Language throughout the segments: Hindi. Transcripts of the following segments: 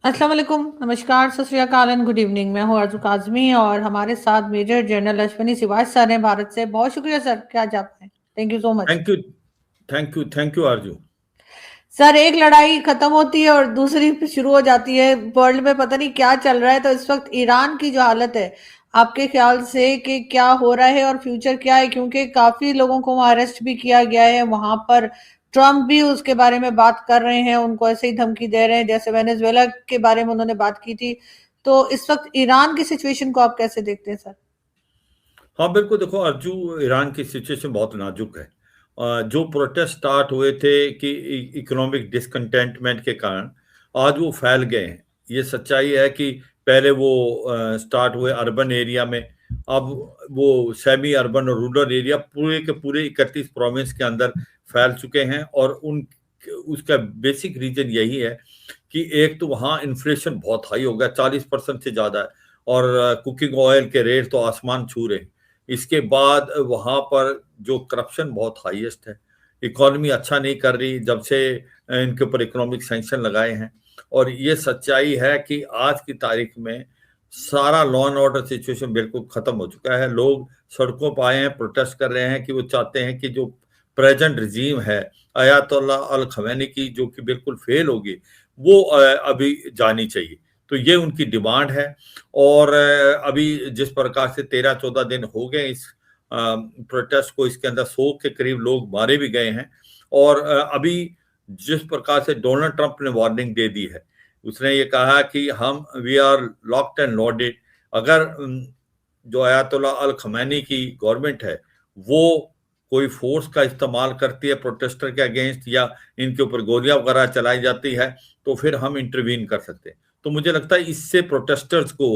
अस्सलाम वालेकुम, नमस्कार, सत श्री अकाल एंड गुड इवनिंग। मैं हूँ आरज़ू काज़मी और हमारे साथ major general Ashwini Siwach sir हैं भारत से। बहुत शुक्रिया सर कि आज आप हैं। Thank you so much. Thank you. Thank you Aarzoo. Sir, एक लड़ाई खत्म होती है और दूसरी फिर शुरू हो जाती है। वर्ल्ड में पता नहीं क्या चल रहा है। तो इस वक्त ईरान की जो हालत है, आपके ख्याल से कि क्या हो रहा है और फ्यूचर क्या है? क्योंकि काफी लोगों को वहां अरेस्ट भी किया गया है। वहां पर ट्रम्प भी उसके बारे में बात कर रहे हैं, उनको ऐसे ही धमकी दे रहे हैं जैसे वेनेजुएला के बारे में उन्होंने बात की थी। तो इस वक्त ईरान की सिचुएशन को आप कैसे देखते हैं सर? हाँ बिल्कुल, देखो अर्जू, ईरान की सिचुएशन बहुत नाजुक है। जो प्रोटेस्ट स्टार्ट हुए थे कि इकोनॉमिक डिसकंटेंटमेंट के कारण, आज वो फैल गए हैं। ये सच्चाई है कि पहले वो स्टार्ट हुए अर्बन एरिया में, अब वो सेमी अर्बन और रूरल एरिया पूरे के पूरे 31 प्रोविंस के अंदर फैल चुके हैं। और उन उसका बेसिक रीजन यही है कि एक तो वहाँ इन्फ्लेशन बहुत हाई हो गया, 40% से ज़्यादा है, और कुकिंग ऑयल के रेट तो आसमान छू रहे हैं। इसके बाद वहाँ पर जो करप्शन बहुत हाईएस्ट है, इकोनॉमी अच्छा नहीं कर रही जब से इनके ऊपर इकोनॉमिक सैंक्शन लगाए हैं। और ये सच्चाई है कि आज की तारीख में सारा लॉ एंड ऑर्डर सिचुएशन बिल्कुल खत्म हो चुका है। लोग सड़कों पर आए हैं, प्रोटेस्ट कर रहे हैं कि वो चाहते हैं कि जो प्रेजेंट रिजीम है अयातुल्ला अल खमैनी की, जो कि बिल्कुल फेल होगी, वो अभी जानी चाहिए। तो ये उनकी डिमांड है। और अभी जिस प्रकार से 13-14 दिन हो गए इस प्रोटेस्ट को, इसके अंदर 100 के करीब लोग मारे भी गए हैं। और अभी जिस प्रकार से डोनाल्ड ट्रंप ने वार्निंग दे दी है, उसने ये कहा कि हम we are locked and loaded. अगर जो अयातुल्ला अल खमैनी की गवर्नमेंट है वो कोई फोर्स का इस्तेमाल करती है प्रोटेस्टर के अगेंस्ट, या इनके ऊपर गोलियां वगैरह चलाई जाती है, तो फिर हम इंटरवीन कर सकते हैं। तो मुझे लगता है इससे प्रोटेस्टर्स को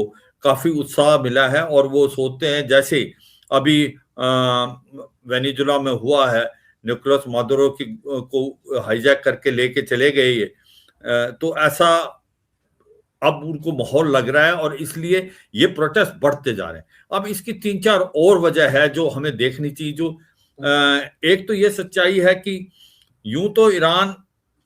काफी उत्साह मिला है, और वो सोचते हैं जैसे अभी वेनेजुएला में हुआ है, निकोलस मादुरो की को हाईजैक करके लेके चले गए ये। तो ऐसा अब उनको माहौल लग रहा है, और इसलिए ये प्रोटेस्ट बढ़ते जा रहे हैं। अब इसकी 3-4 और वजह है जो हमें देखनी चाहिए। जो एक तो ये सच्चाई है कि यूं तो ईरान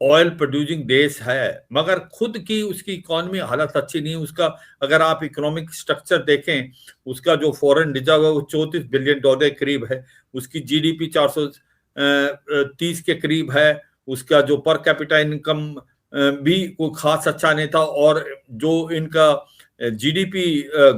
ऑयल प्रोड्यूसिंग देश है, मगर खुद की उसकी इकोनॉमी हालत अच्छी नहीं। उसका अगर आप इकोनॉमिक स्ट्रक्चर देखें, उसका जो फॉरेन रिजर्व है वो $34 बिलियन करीब है। उसकी जीडीपी 430 के करीब है। उसका जो पर कैपिटा इनकम भी कोई खास अच्छा नहीं था, और जो इनका जीडीपी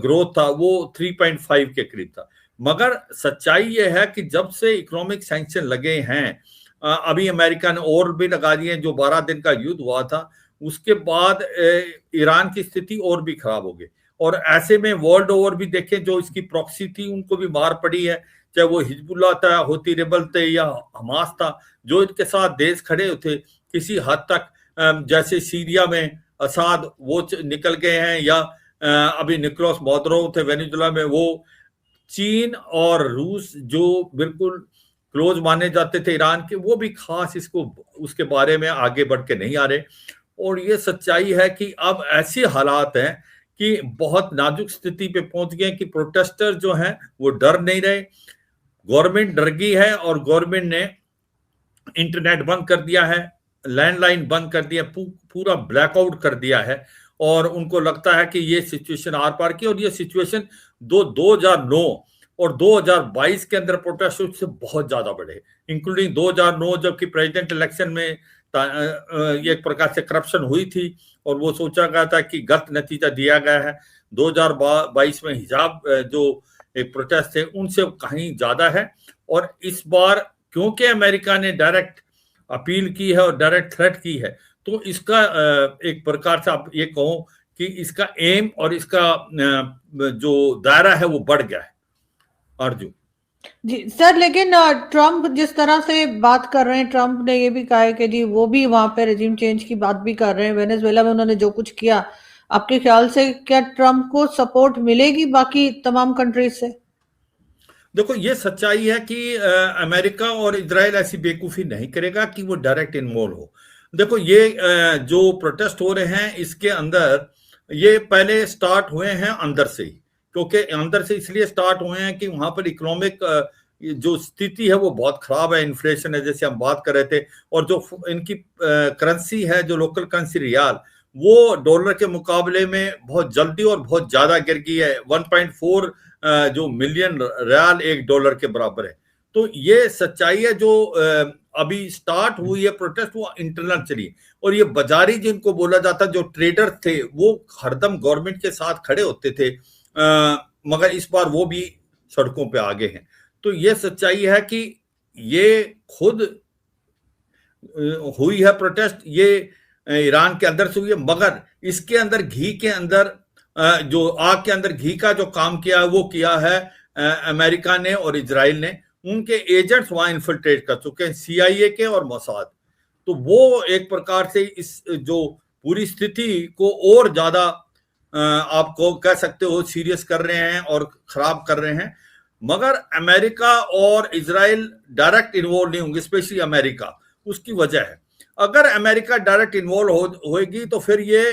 ग्रोथ था वो 3.5 के करीब था। मगर सच्चाई ये है कि जब से इकोनॉमिक सैंक्शन लगे हैं, अभी अमेरिका ने और भी लगा दिए, जो 12 दिन का युद्ध हुआ था उसके बाद ईरान की स्थिति और भी खराब हो गई। और ऐसे में वर्ल्ड ओवर भी देखें, जो इसकी प्रॉक्सी थी उनको भी मार पड़ी है, चाहे वो हिजबुल्लाह था, होती रेबल थे, या हमास था, जो इनके साथ देश खड़े थे किसी हद तक। जैसे सीरिया में असाद वो निकल गए हैं, या अभी निकोलस मादुरो थे वेनेजुएला में, वो चीन और रूस जो बिल्कुल क्लोज माने जाते थे ईरान के, वो भी खास इसको उसके बारे में आगे बढ़ के नहीं आ रहे। और ये सच्चाई है कि अब ऐसे हालात हैं कि बहुत नाजुक स्थिति पे पहुंच गए कि प्रोटेस्टर जो हैं वो डर नहीं रहे। गवर्नमेंट डर गई है, और गवर्नमेंट ने इंटरनेट बंद कर दिया है, लैंडलाइन बंद कर दिया, पूरा ब्लैकआउट कर दिया है। और उनको लगता है कि ये सिचुएशन आर पार की, और ये सिचुएशन 2009 और 2022 के अंदर प्रोटेस्ट से बहुत ज्यादा बढ़े, इंक्लूडिंग 2009 जबकि प्रेसिडेंट इलेक्शन में एक प्रकार से करप्शन हुई थी, और वो सोचा गया था कि गलत नतीजा दिया गया है। 2022 में हिजाब जो एक प्रोटेस्ट थे उनसे कहीं ज्यादा है। और इस बार क्योंकि अमेरिका ने डायरेक्ट अपील की है और डायरेक्ट थ्रेट की है, तो इसका एक प्रकार से आप ये कहो कि इसका एम और इसका जो दायरा है वो बढ़ गया है अर्जुन। जी सर, लेकिन ट्रम्प जिस तरह से बात कर रहे हैं, ट्रम्प ने ये भी कहा है कि जी वो भी वहां पे रेजिम चेंज की बात भी कर रहे हैं। वेनेजुएला में उन्होंने जो कुछ किया, आपके ख्याल से क्या ट्रम्प को सपोर्ट मिलेगी बाकी तमाम कंट्रीज से? देखो, ये सच्चाई है कि अमेरिका और इजराइल ऐसी बेवकूफ़ी नहीं करेगा कि वो डायरेक्ट इन्वॉल्व हो। देखो, ये जो प्रोटेस्ट हो रहे हैं इसके अंदर ये पहले स्टार्ट हुए हैं अंदर से ही, क्योंकि अंदर से इसलिए स्टार्ट हुए हैं कि वहां पर इकोनॉमिक जो स्थिति है वो बहुत खराब है। इन्फ्लेशन है जैसे हम बात कर रहे थे, और जो इनकी करेंसी है, जो लोकल करेंसी रियाल, वो डॉलर के मुकाबले में बहुत जल्दी और बहुत ज्यादा गिर गई है। 1.4 जो मिलियन रियाल एक डॉलर के बराबर है। तो ये सच्चाई है जो अभी स्टार्ट हुई है प्रोटेस्ट, वो इंटरनल चली। और ये बाजारी जिनको बोला जाता, जो ट्रेडर थे, वो हरदम गवर्नमेंट के साथ खड़े होते थे, मगर इस बार वो भी सड़कों पे आगे हैं। तो ये सच्चाई है कि ये खुद हुई है प्रोटेस्ट, ये ईरान के अंदर से हुई है, मगर इसके अंदर घी के अंदर जो आग के अंदर घी का जो काम किया है वो किया है अमेरिका ने और इजराइल ने। उनके एजेंट्स वहां इन्फिल्ट्रेट कर चुके हैं, CIA के और मोसाद। तो वो एक प्रकार से इस जो पूरी स्थिति को और ज्यादा आपको कह सकते हो सीरियस कर रहे हैं और खराब कर रहे हैं। मगर अमेरिका और इजराइल डायरेक्ट इन्वॉल्व नहीं होंगे, स्पेशली अमेरिका। उसकी वजह है, अगर अमेरिका डायरेक्ट इन्वॉल्व होगी तो फिर ये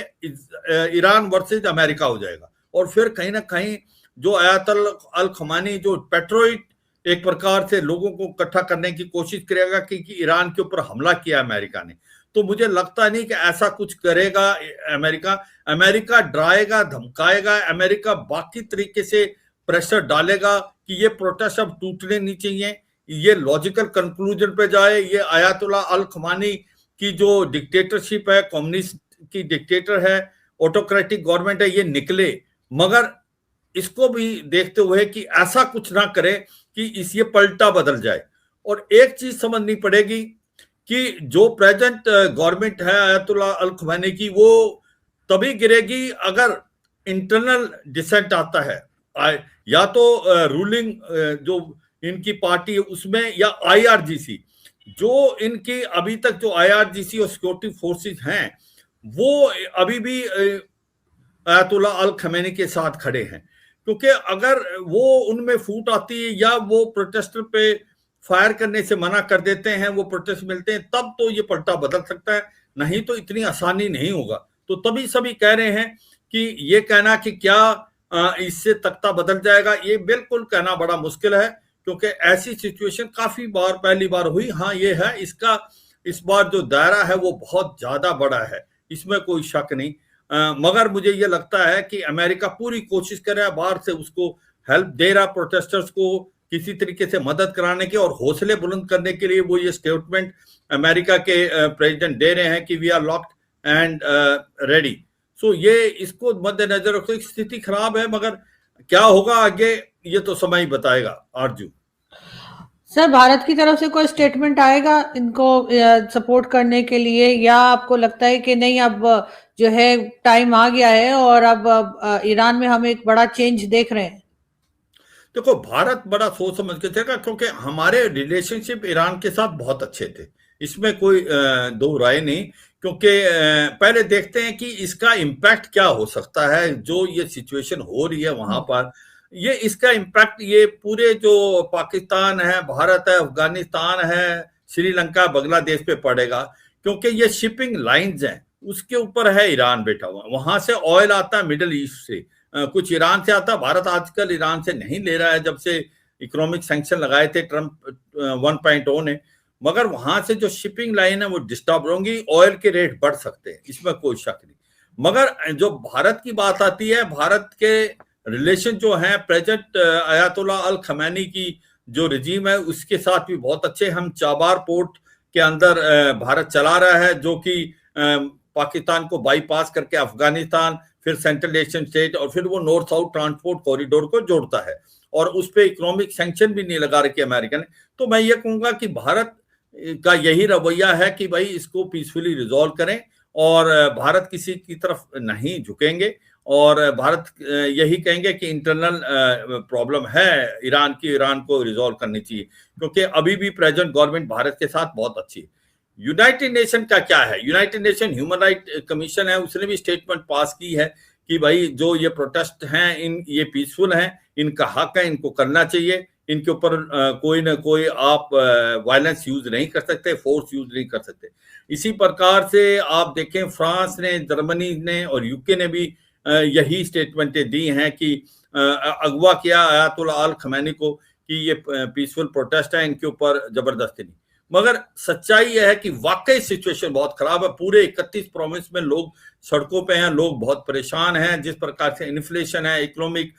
ईरान वर्सेज अमेरिका हो जाएगा। और फिर कहीं ना कहीं जो अयातुल्लाह अल खमेनी जो पेट्रोइट एक प्रकार से लोगों को इकट्ठा करने की कोशिश करेगा कि ईरान के ऊपर हमला किया अमेरिका ने, तो मुझे लगता नहीं कि ऐसा कुछ करेगा अमेरिका। अमेरिका डराएगा, धमकाएगा, अमेरिका बाकी तरीके से प्रेशर डालेगा कि ये प्रोटेस्ट अब टूटने नहीं चाहिए, ये लॉजिकल कंक्लूजन पे जाए, ये अयातुल्लाह अल खमेनी की जो डिक्टेटरशिप है, कम्युनिस्ट की डिक्टेटर है, ऑटोक्रेटिक गवर्नमेंट है, ये निकले। मगर इसको भी देखते हुए कि ऐसा कुछ ना करे कि इस ये पलटा बदल जाए। और एक चीज समझनी पड़ेगी कि जो प्रेजेंट गवर्नमेंट है अयातुल्लाह अल खमेनी की, वो तभी गिरेगी अगर इंटरनल डिसेंट आता है, या तो रूलिंग जो इनकी पार्टी है उसमें, या IRGC। जो इनकी अभी तक जो IRGC और सिक्योरिटी फोर्सेस हैं वो अभी भी अयातुल्लाह अल खमेनी के साथ खड़े हैं। क्योंकि अगर वो उनमें फूट आती है या वो प्रोटेस्टर पे फायर करने से मना कर देते हैं, वो प्रोटेस्ट मिलते हैं, तब तो ये पलटा बदल सकता है, नहीं तो इतनी आसानी नहीं होगा। तो तभी सभी कह रहे हैं कि ये कहना कि क्या इससे तख्ता बदल जाएगा, ये बिल्कुल कहना बड़ा मुश्किल है। क्योंकि ऐसी सिचुएशन काफी बार पहली बार हुई। हाँ ये है, इसका इस बार जो दायरा है वो बहुत ज्यादा बड़ा है, इसमें कोई शक नहीं। मगर मुझे ये लगता है कि अमेरिका पूरी कोशिश कर रहा है, बाहर से उसको हेल्प दे रहा, प्रोटेस्टर्स को किसी तरीके से मदद कराने के और हौसले बुलंद करने के लिए वो ये स्टेटमेंट अमेरिका के प्रेसिडेंट दे रहे हैं कि we are locked and ready. So ये इसको मद्देनजर रखो, स्थिति खराब है, मगर क्या होगा आगे ये तो समय ही बताएगा। आरजू सर, भारत की तरफ से कोई स्टेटमेंट आएगा इनको सपोर्ट करने के लिए, या आपको लगता है कि नहीं अब जो है टाइम आ गया है और अब ईरान में हम एक बड़ा चेंज देख रहे हैं? देखो, भारत बड़ा सोच समझ के चलेगा, क्योंकि हमारे रिलेशनशिप ईरान के साथ बहुत अच्छे थे, इसमें कोई दो राय नहीं। क्योंकि पहले देखते हैं कि इसका इम्पैक्ट क्या हो सकता है, जो ये सिचुएशन हो रही है वहां पर, ये इसका इम्पैक्ट ये पूरे जो पाकिस्तान है, भारत है, अफगानिस्तान है, श्रीलंका, बांग्लादेश पे पड़ेगा। क्योंकि ये शिपिंग लाइंस हैं, उसके ऊपर है ईरान बैठा हुआ, वहां से ऑयल आता है मिडिल ईस्ट से, कुछ ईरान से आता। भारत आजकल ईरान से नहीं ले रहा है, जब से इकोनॉमिक सैंक्शन लगाए थे ट्रंप 1.0 ने। मगर वहां से जो शिपिंग लाइन है वो डिस्टर्ब होंगी, ऑयल के रेट बढ़ सकते हैं, इसमें कोई शक नहीं। मगर जो भारत की बात आती है, भारत के रिलेशन जो है प्रेजेंट अयातुल्लाह अल खमेनी की जो रजीम है उसके साथ भी बहुत अच्छे। हम चाबार पोर्ट के अंदर भारत चला रहा है, जो कि पाकिस्तान को बाईपास करके अफगानिस्तान, फिर सेंट्रल एशियन स्टेट, और फिर वो नॉर्थ साउथ ट्रांसपोर्ट कॉरिडोर को जोड़ता है। और उस पर इकोनॉमिक सैंक्शन भी नहीं लगा रखे अमेरिका ने। तो मैं ये कहूंगा कि भारत का यही रवैया है कि भाई इसको पीसफुली रिजॉल्व करें, और भारत किसी की तरफ नहीं झुकेंगे, और भारत यही कहेंगे कि इंटरनल प्रॉब्लम है ईरान की, ईरान को रिजॉल्व करनी चाहिए। क्योंकि अभी भी प्रेजेंट गवर्नमेंट भारत के साथ बहुत अच्छी है। यूनाइटेड नेशन का क्या है, United nation human right commission है, उसने भी स्टेटमेंट पास की है कि भाई जो ये प्रोटेस्ट हैं ये पीसफुल हैं, इनका हक है, इनको करना चाहिए, इनके ऊपर कोई ना कोई आप वायलेंस यूज नहीं कर सकते, फोर्स यूज नहीं कर सकते। इसी प्रकार से आप देखें फ्रांस ने, जर्मनी ने और यूके ने भी यही स्टेटमेंटें दी हैं कि अगवा किया अयातुल्लाह अल खमेनी को कि ये पीसफुल प्रोटेस्ट है, इनके ऊपर जबरदस्ती नहीं। मगर सच्चाई यह है कि वाकई सिचुएशन बहुत खराब है। पूरे 31 प्रोविंस में लोग सड़कों पे हैं, लोग बहुत परेशान हैं। जिस प्रकार से इन्फ्लेशन है, इकोनॉमिक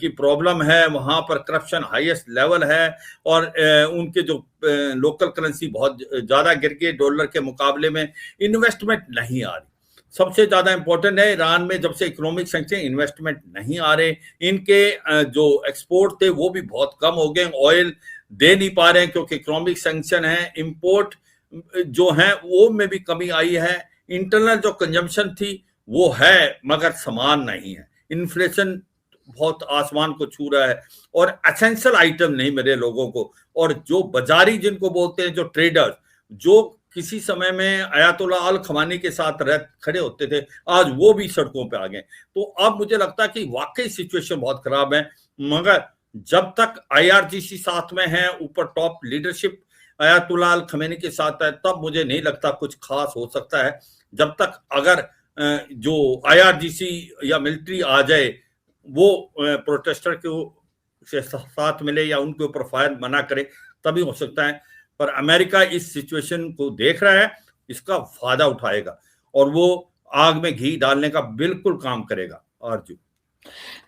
की प्रॉब्लम है, वहां पर करप्शन हाईएस्ट लेवल है, और उनके जो लोकल करेंसी बहुत ज्यादा गिर गई डॉलर के मुकाबले में, इन्वेस्टमेंट नहीं आ रही। सबसे ज्यादा इंपॉर्टेंट है, ईरान में जब से इकोनॉमिक सैंक्शन, इन्वेस्टमेंट नहीं आ रहे। इनके जो एक्सपोर्ट थे वो भी बहुत कम हो गए, ऑयल दे नहीं पा रहे हैं क्योंकि इकोनॉमिक सैंक्शन है। इंपोर्ट जो है वो में भी कमी आई है। इंटरनल जो कंजम्पशन थी वो है मगर समान नहीं है। इन्फ्लेशन बहुत आसमान को छू रहा है और एसेंशियल आइटम नहीं मिले लोगों को। और जो बाजारी जिनको बोलते हैं, जो ट्रेडर्स, जो किसी समय में अयातुल्ला अल खमानी के साथ खड़े होते थे, आज वो भी सड़कों पे आ गए। तो अब मुझे लगता है कि वाकई सिचुएशन बहुत खराब है। मगर जब तक आईआरजीसी साथ में है, ऊपर टॉप लीडरशिप अयातुल्ला अल खमेनी के साथ है, तब मुझे नहीं लगता कुछ खास हो सकता है। जब तक अगर जो आईआरजीसी या मिलिट्री आ जाए, वो प्रोटेस्टर के साथ मिले या उनके ऊपर फायर मना करे, तभी हो सकता है। पर अमेरिका इस सिचुएशन को देख रहा है, इसका फायदा उठाएगा और वो आग में घी डालने का बिल्कुल काम करेगा। अर्जुन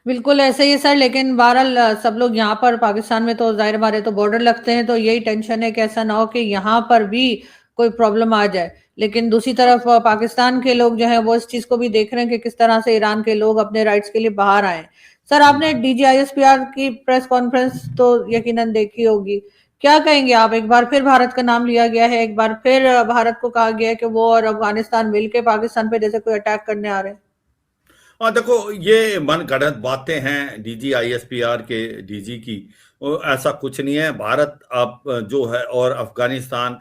बिल्कुल ऐसे ही है सर, लेकिन बहरहाल सब लोग यहाँ पर पाकिस्तान में तो जाहिर हमारे तो बॉर्डर लगते हैं, तो यही टेंशन है कि ऐसा ना हो कि यहाँ पर भी कोई प्रॉब्लम आ जाए। लेकिन दूसरी तरफ पाकिस्तान के लोग जो है वो इस चीज को भी देख रहे हैं कि किस तरह से ईरान के लोग अपने राइट्स के लिए बाहर आए। सर, आपने डीजीआईएसपीआर की प्रेस कॉन्फ्रेंस तो यकीनन देखी होगी, क्या कहेंगे आप? एक बार फिर भारत का नाम लिया गया है, एक बार फिर भारत को कहा गया है कि वो और अफगानिस्तान मिलकर पाकिस्तान पे जैसे कोई अटैक करने आ रहे हैं। हाँ देखो, ये मनगढ़ंत बातें हैं डीजीआईएसपीआर के डीजी की। ऐसा कुछ नहीं है। भारत अब जो है और अफगानिस्तान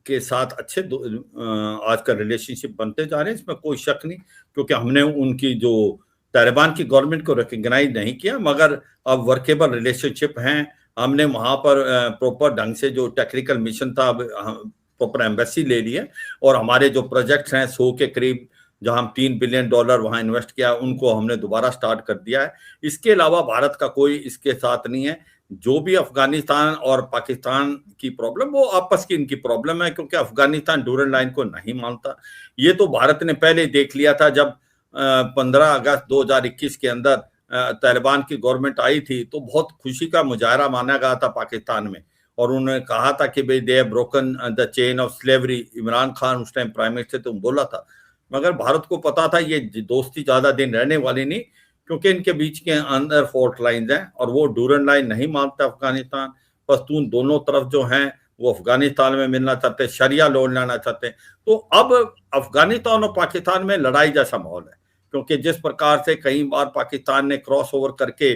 के साथ अच्छे आज का रिलेशनशिप बनते जा रहे हैं, इसमें कोई शक नहीं। क्योंकि हमने उनकी जो तालिबान की गवर्नमेंट को रिकॉग्नाइज नहीं किया, मगर अब वर्केबल रिलेशनशिप हैं। हमने वहां पर प्रॉपर ढंग से जो टेक्निकल मिशन था, प्रॉपर एम्बेसी ले ली है, और हमारे जो प्रोजेक्ट्स हैं 100 के करीब, जहां हम $3 बिलियन वहां इन्वेस्ट किया, उनको हमने दोबारा स्टार्ट कर दिया है। इसके अलावा भारत का कोई इसके साथ नहीं है। जो भी अफगानिस्तान और पाकिस्तान की प्रॉब्लम, वो आपस की इनकी प्रॉब्लम है, क्योंकि अफगानिस्तान डूरन लाइन को नहीं मानता। ये तो भारत ने पहले देख लिया था, जब 15 अगस्त 2021 के अंदर तालिबान की गवर्नमेंट आई थी, तो बहुत खुशी का मुजाहरा माना गया था पाकिस्तान में, और उन्होंने कहा था कि भाई they have broken the chain of slavery. Imran Khan उस टाइम प्राइम मिनिस्टर थे, बोला था। मगर भारत को पता था ये दोस्ती ज्यादा दिन रहने वाली नहीं, क्योंकि इनके बीच के अंदर फॉल्ट लाइन हैं, और वो डूरन लाइन नहीं मानता अफगानिस्तान। पश्तून दोनों तरफ जो हैं वो अफगानिस्तान में मिलना चाहते हैं, शरिया लॉ लाना चाहते हैं। तो अब अफगानिस्तान और पाकिस्तान में लड़ाई जैसा माहौल है, क्योंकि जिस प्रकार से कई बार पाकिस्तान ने क्रॉस ओवर करके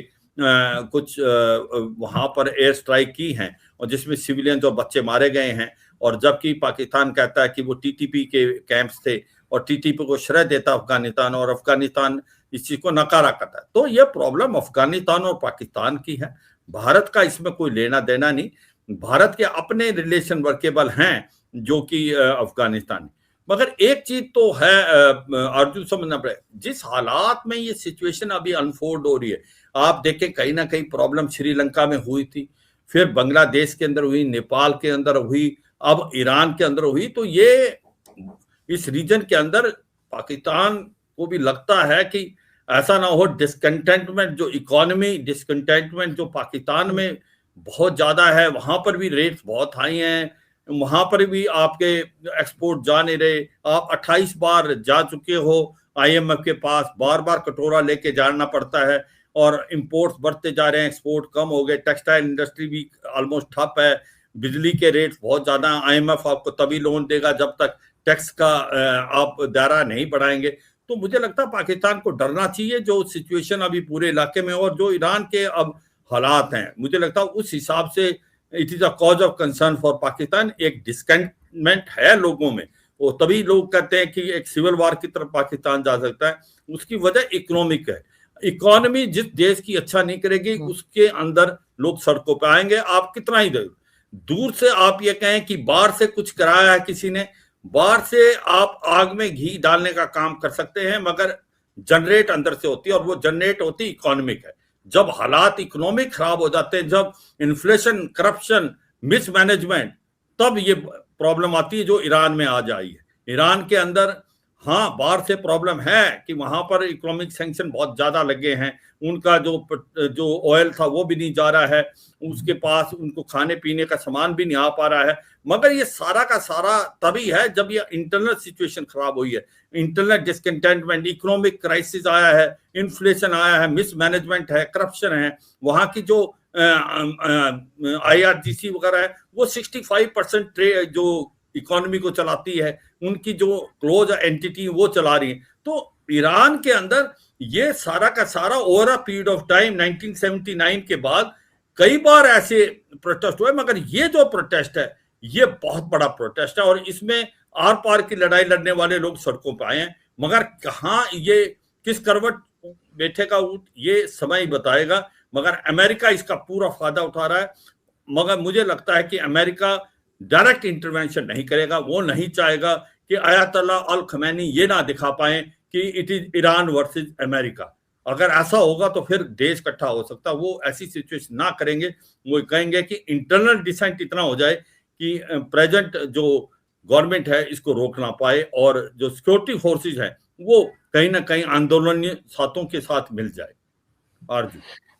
कुछ वहां पर एयर स्ट्राइक की हैं, और जिसमें सिविलियन और बच्चे मारे गए हैं, और जबकि पाकिस्तान कहता है कि वो टीटीपी के कैंप्स थे, और टीटीपी को श्रेय देता अफगानिस्तान, और अफगानिस्तान इस चीज को नकारा करता है। तो ये प्रॉब्लम अफगानिस्तान और पाकिस्तान की है, भारत का इसमें कोई लेना देना नहीं। भारत के अपने रिलेशन वर्केबल हैं, जो कि अफगानिस्तान। मगर एक चीज तो है अर्जुन, समझना पड़ेगा, जिस हालात में ये सिचुएशन अभी अनफोल्ड हो रही है। आप देखें, कहीं ना कहीं प्रॉब्लम श्रीलंका में हुई थी, फिर बांग्लादेश के अंदर हुई, नेपाल के अंदर हुई, अब ईरान के अंदर हुई। तो ये इस रीजन के अंदर पाकिस्तान को भी लगता है कि ऐसा ना हो डिसकंटेंटमेंट, जो इकोनॉमी डिसकंटेंटमेंट जो पाकिस्तान में बहुत ज्यादा है, वहां पर भी रेट्स बहुत हाई हैं, वहां पर भी आपके एक्सपोर्ट जा नहीं रहे। आप 28 बार जा चुके हो आईएमएफ के पास, बार बार कटोरा लेके जाना पड़ता है, और इंपोर्ट्स बढ़ते जा रहे हैं, एक्सपोर्ट कम हो गए। टेक्सटाइल इंडस्ट्री भी ऑलमोस्ट ठप है, बिजली के रेट्स बहुत ज्यादा। आईएमएफ आपको तभी लोन देगा जब तक टैक्स का आप दायरा नहीं बढ़ाएंगे। तो मुझे लगता है पाकिस्तान को डरना चाहिए, जो सिचुएशन अभी पूरे इलाके में, और जो ईरान के अब हालात हैं, मुझे लगता है उस हिसाब से it is a cause of concern for Pakistan. एक डिस्कंटेंटमेंट है लोगों में, वो तभी लोग कहते हैं कि एक सिविल वार की तरफ पाकिस्तान जा सकता है। उसकी वजह इकोनॉमिक है। इकोनॉमी जिस देश की अच्छा नहीं करेगी, उसके अंदर लोग सड़कों पर आएंगे। आप कितना ही दूर से आप ये कहें कि बाहर से कुछ कराया है किसी ने, बाहर से आप आग में घी डालने का काम कर सकते हैं, मगर जनरेट अंदर से होती है, और वो जनरेट होती इकोनॉमिक है। जब हालात इकोनॉमिक खराब हो जाते हैं, जब इन्फ्लेशन, करप्शन, मिसमैनेजमेंट, तब ये प्रॉब्लम आती है जो ईरान में आज आई है। ईरान के अंदर हाँ बाहर से प्रॉब्लम है कि वहां पर इकोनॉमिक सैंक्शन बहुत ज्यादा लगे हैं, उनका जो ऑयल था वो भी नहीं जा रहा है, उसके पास उनको खाने पीने का सामान भी नहीं आ पा रहा है। मगर ये सारा का सारा तभी है जब ये इंटरनल सिचुएशन खराब हुई है, इंटरनल डिसकंटेंटमेंट, इकोनॉमिक क्राइसिस आया है, इन्फ्लेशन आया है, मिसमैनेजमेंट है, करप्शन है। वहां की जो IRGC वगैरह है वो 65% जो इकोनॉमी को चलाती है, उनकी जो क्लोज एंटिटी वो चला रही है। तो ईरान के अंदर ये सारा का सारा over a period of time 1979 के बाद कई बार ऐसे प्रोटेस्ट हुए, मगर ये जो प्रोटेस्ट है ये बहुत बड़ा प्रोटेस्ट है और इसमें आर पार की लड़ाई लड़ने वाले लोग सड़कों पर आए हैं। मगर कहाँ ये किस करवट बैठेगा ये समय ही बताएगा। मगर अमेरिका इसका पूरा फायदा उठा रहा है। मगर मुझे लगता है कि अमेरिका डायरेक्ट इंटरवेंशन नहीं करेगा, वो नहीं चाहेगा कि आयतुल्लाह अल खमैनी ये ना दिखा पाए कि it is Iran versus America. अगर ऐसा होगा तो फिर देश इकट्ठा हो सकता, वो ऐसी सिचुएशन ना करेंगे। वो कहेंगे कि इंटरनल डिसेंट इतना हो जाए कि प्रेजेंट जो गवर्नमेंट है इसको रोक ना पाए और जो सिक्योरिटी फोर्सेस है वो कहीं ना कहीं आंदोलनीय साथों के साथ मिल जाए। और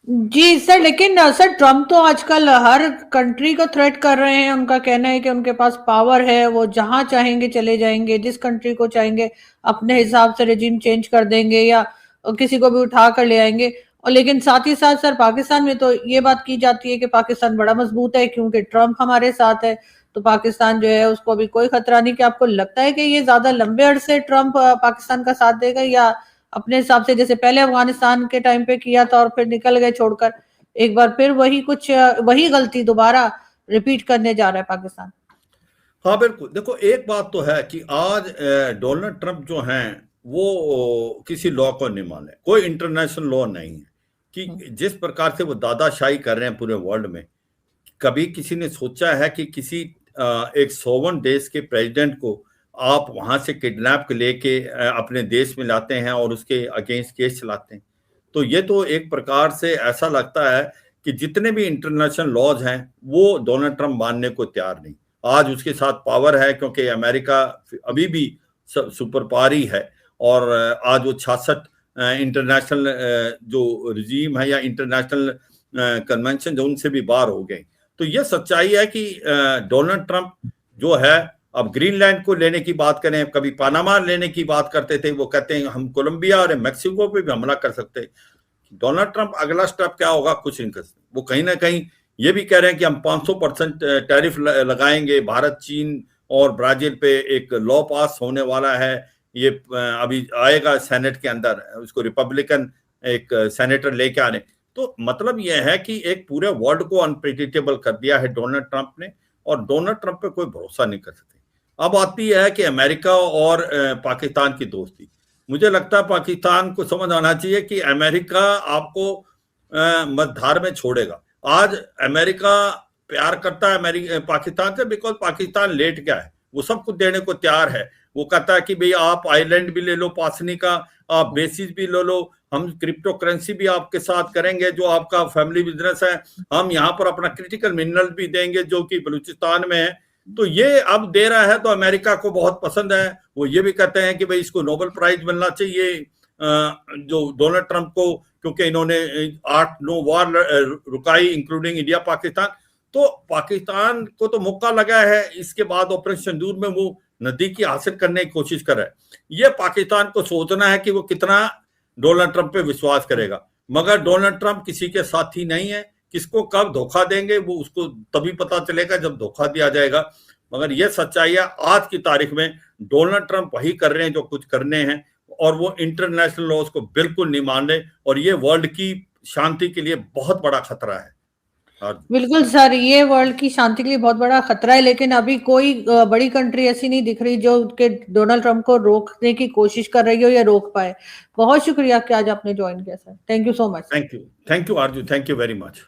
जी सर, लेकिन सर ट्रम्प तो आजकल हर कंट्री को थ्रेट कर रहे हैं। उनका कहना है कि उनके पास पावर है, वो जहां चाहेंगे चले जाएंगे, जिस कंट्री को चाहेंगे अपने हिसाब से रेजिम चेंज कर देंगे या किसी को भी उठा कर ले आएंगे। और लेकिन साथ ही साथ सर पाकिस्तान में तो ये बात की जाती है कि पाकिस्तान बड़ा मजबूत है क्योंकि ट्रम्प हमारे साथ है, तो पाकिस्तान जो है उसको अभी कोई खतरा नहीं। कि आपको लगता है कि ये ज्यादा लंबे अरसे ट्रम्प पाकिस्तान का साथ देगा या अपने हिसाब से जैसे पहले अफगानिस्तान के टाइम पे किया था और फिर निकल गए छोड़कर, एक बार फिर वही गलती दोबारा रिपीट करने जा रहा है पाकिस्तान? हाँ बिल्कुल, देखो एक बात तो है कि आज डोनाल्ड ट्रंप जो हैं वो किसी लॉ को नहीं माने, कोई इंटरनेशनल लॉ नहीं है कि जिस प्रकार से वो दादाशाही कर रहे हैं पूरे वर्ल्ड में। कभी किसी ने सोचा है कि किसी एक सोवन देश के प्रेसिडेंट को आप वहां से किडनैप लेके अपने देश में लाते हैं और उसके अगेंस्ट केस चलाते हैं? तो ये तो एक प्रकार से ऐसा लगता है कि जितने भी इंटरनेशनल लॉज हैं वो डोनाल्ड ट्रंप मानने को तैयार नहीं। आज उसके साथ पावर है क्योंकि अमेरिका अभी भी सुपर पावर ही है और आज वो 66 इंटरनेशनल जो रिजीम है या इंटरनेशनल कन्वेंशन जो उनसे भी बाहर हो गए। तो ये सच्चाई है कि डोनाल्ड ट्रंप जो है, अब ग्रीनलैंड को लेने की बात करें, कभी पनामा लेने की बात करते थे, वो कहते हैं हम कोलंबिया और मैक्सिको पे भी हमला कर सकते हैं। डोनाल्ड ट्रंप अगला स्टेप क्या होगा कुछ नहीं कर सकते। वो कहीं ना कहीं ये भी कह रहे हैं कि हम 500% टैरिफ लगाएंगे। भारत, चीन और ब्राजील पे एक लॉ पास होने वाला है, ये अभी आएगा सेनेट के अंदर, उसको रिपब्लिकन एक सेनेटर लेके आ रहे। तो मतलब यह है कि एक पूरे वर्ल्ड को अनप्रेडिक्टेबल कर दिया है डोनाल्ड ट्रंप ने और डोनाल्ड ट्रंप पे कोई भरोसा नहीं कर सकते। अब आती है कि अमेरिका और पाकिस्तान की दोस्ती। मुझे लगता है पाकिस्तान को समझ आना चाहिए कि अमेरिका आपको मझधार में छोड़ेगा। आज अमेरिका प्यार करता है पाकिस्तान से बिकॉज पाकिस्तान लेट गया है, वो सब कुछ देने को तैयार है। वो कहता है कि भाई आप आइलैंड भी ले लो पासनी का, आप बेसिस भी ले लो, हम क्रिप्टो करेंसी भी आपके साथ करेंगे जो आपका फैमिली बिजनेस है, हम यहाँ पर अपना क्रिटिकल मिनरल भी देंगे जो कि बलूचिस्तान में है। तो ये अब दे रहा है तो अमेरिका को बहुत पसंद है। वो ये भी कहते हैं कि भाई इसको नोबेल प्राइज मिलना चाहिए जो डोनाल्ड ट्रंप को, क्योंकि इन्होंने 8-9 वार रुकाई इंक्लूडिंग इंडिया पाकिस्तान। तो पाकिस्तान को तो मौका लगा है, इसके बाद ऑपरेशन सिंदूर में वो नजदीकी हासिल करने की कोशिश कर रहा है। ये पाकिस्तान को सोचना है कि वो कितना डोनाल्ड ट्रंप पे विश्वास करेगा। मगर डोनाल्ड ट्रंप किसी के साथी नहीं है, किसको कब धोखा देंगे वो उसको तभी पता चलेगा जब धोखा दिया जाएगा। मगर ये सच्चाई है आज की तारीख में डोनाल्ड ट्रंप वही कर रहे हैं जो कुछ करने हैं और वो इंटरनेशनल लॉज को बिल्कुल नहीं मान रहे और ये वर्ल्ड की शांति के लिए बहुत बड़ा खतरा है। बिल्कुल सर, ये वर्ल्ड की शांति के लिए बहुत बड़ा खतरा है, लेकिन अभी कोई बड़ी कंट्री ऐसी नहीं दिख रही जो के डोनाल्ड ट्रंप को रोकने की कोशिश कर रही हो या रोक पाए। बहुत शुक्रिया कि आज आपने ज्वाइन किया sir. Thank you so much. Thank you Aarzoo, thank you very much.